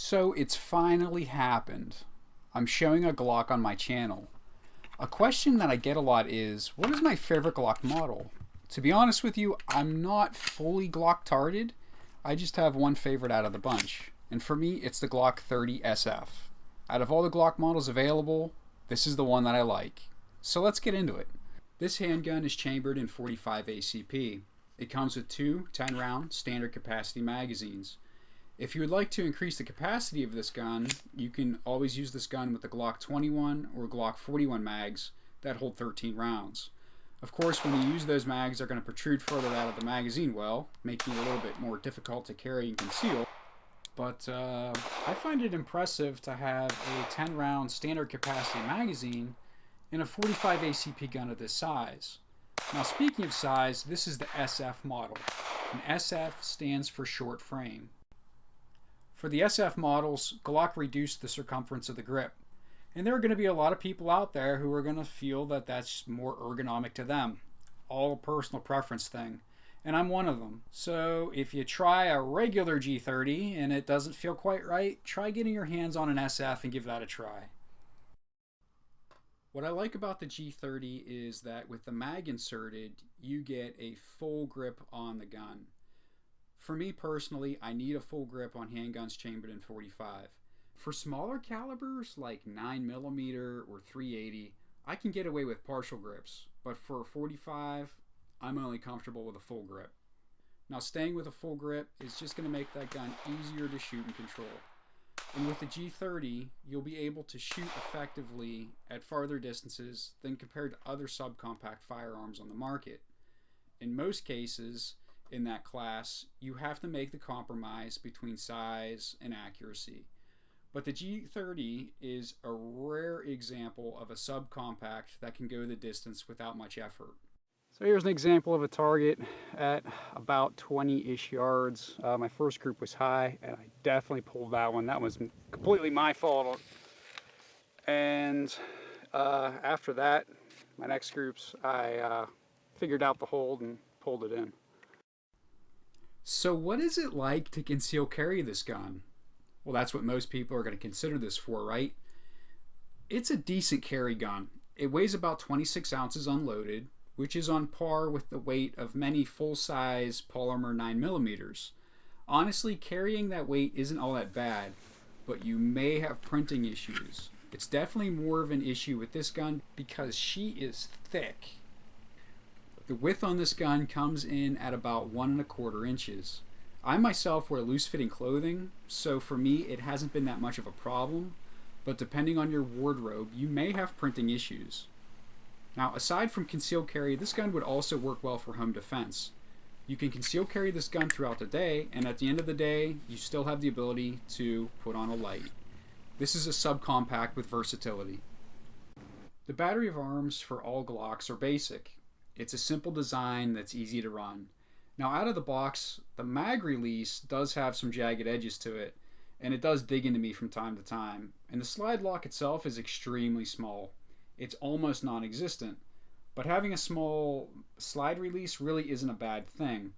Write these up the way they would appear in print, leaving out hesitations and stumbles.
So it's finally happened. I'm showing a Glock on my channel. A question that I get a lot is, what is my favorite Glock model? To be honest with you, I'm not fully Glock-tarded. I just have one favorite out of the bunch. And for me, it's the Glock 30 SF. Out of all the Glock models available, this is the one that I like. So let's get into it. This handgun is chambered in 45 ACP. It comes with two 10-round standard capacity magazines. If you would like to increase the capacity of this gun, you can always use this gun with the Glock 21 or Glock 41 mags that hold 13 rounds. Of course, when you use those mags, they're going to protrude further out of the magazine well, making it a little bit more difficult to carry and conceal. But I find it impressive to have a 10-round standard capacity magazine in a 45 ACP gun of this size. Now, speaking of size, this is the SF model. And SF stands for short frame. For the SF models, Glock reduced the circumference of the grip. And there are going to be a lot of people out there who are going to feel that that's more ergonomic to them. All a personal preference thing. And I'm one of them. So if you try a regular G30 and it doesn't feel quite right, try getting your hands on an SF and give that a try. What I like about the G30 is that with the mag inserted, you get a full grip on the gun. For me personally, I need a full grip on handguns chambered in 45. For smaller calibers like 9mm or 380, I can get away with partial grips, but for 45, I'm only comfortable with a full grip. Now, staying with a full grip is just going to make that gun easier to shoot and control. And with the G30, you'll be able to shoot effectively at farther distances than compared to other subcompact firearms on the market. In most cases, in that class, you have to make the compromise between size and accuracy. But the G30 is a rare example of a subcompact that can go the distance without much effort. So here's an example of a target at about 20-ish yards. My first group was high, and I definitely pulled that one. That was completely my fault. And after that, my next groups, I figured out the hold and pulled it in. So what is it like to conceal carry this gun? Well, that's what most people are going to consider this for, right? It's a decent carry gun. It weighs about 26 ounces unloaded, which is on par with the weight of many full-size polymer 9mm. Honestly, carrying that weight isn't all that bad, but you may have printing issues. It's definitely more of an issue with this gun because she is thick. The width on this gun comes in at about 1¼ inches. I myself wear loose-fitting clothing, so for me it hasn't been that much of a problem, but depending on your wardrobe, you may have printing issues. Now, aside from concealed carry, this gun would also work well for home defense. You can conceal carry this gun throughout the day, and at the end of the day, you still have the ability to put on a light. This is a subcompact with versatility. The battery of arms for all Glocks are basic. It's a simple design that's easy to run. Now, out of the box, the mag release does have some jagged edges to it, and it does dig into me from time to time. And the slide lock itself is extremely small. It's almost non-existent, but having a small slide release really isn't a bad thing.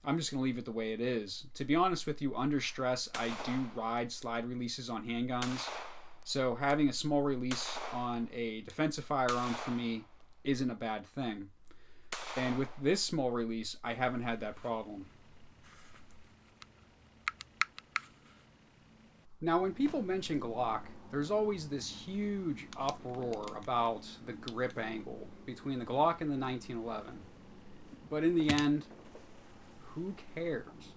I'm just going to leave it the way it is. To be honest with you, under stress, I do ride slide releases on handguns, so having a small release on a defensive firearm for me isn't a bad thing. And with this small release, I haven't had that problem. Now, when people mention Glock, there's always this huge uproar about the grip angle between the Glock and the 1911. But in the end, who cares?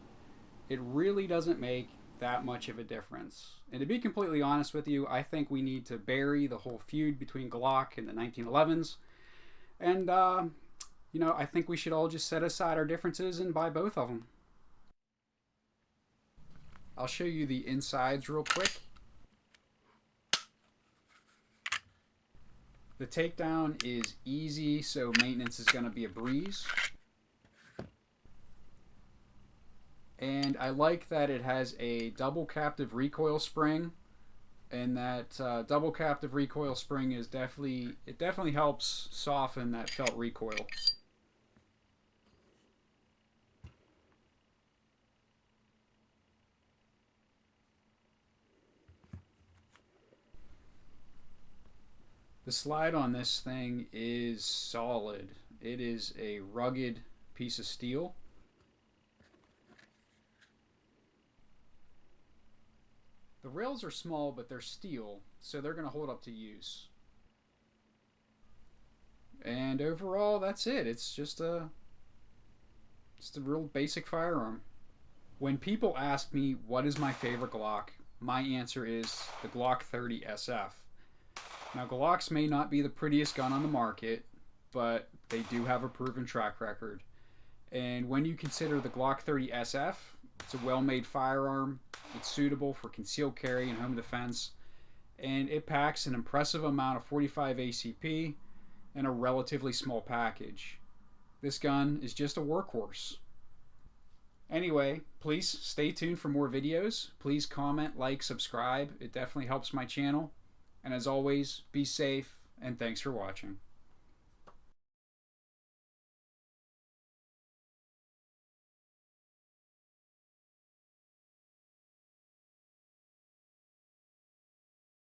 It really doesn't make that much of a difference. And to be completely honest with you, I think we need to bury the whole feud between Glock and the 1911s. And, I think we should all just set aside our differences and buy both of them. I'll show you the insides real quick. The takedown is easy, so maintenance is going to be a breeze. And I like that it has a double captive recoil spring, and that double captive recoil spring is definitely helps soften that felt recoil. The slide on this thing is solid. It is a rugged piece of steel. The rails are small, but they're steel, so they're going to hold up to use. And overall, that's it. It's just a real basic firearm. When people ask me what is my favorite Glock, my answer is the Glock 30 SF. Now, Glocks may not be the prettiest gun on the market, but they do have a proven track record. And when you consider the Glock 30 SF, it's a well-made firearm. It's suitable for concealed carry and home defense, and it packs an impressive amount of 45 ACP in a relatively small package. This gun is just a workhorse. Anyway, please stay tuned for more videos. Please comment, like, subscribe. It definitely helps my channel. And as always, be safe, and thanks for watching.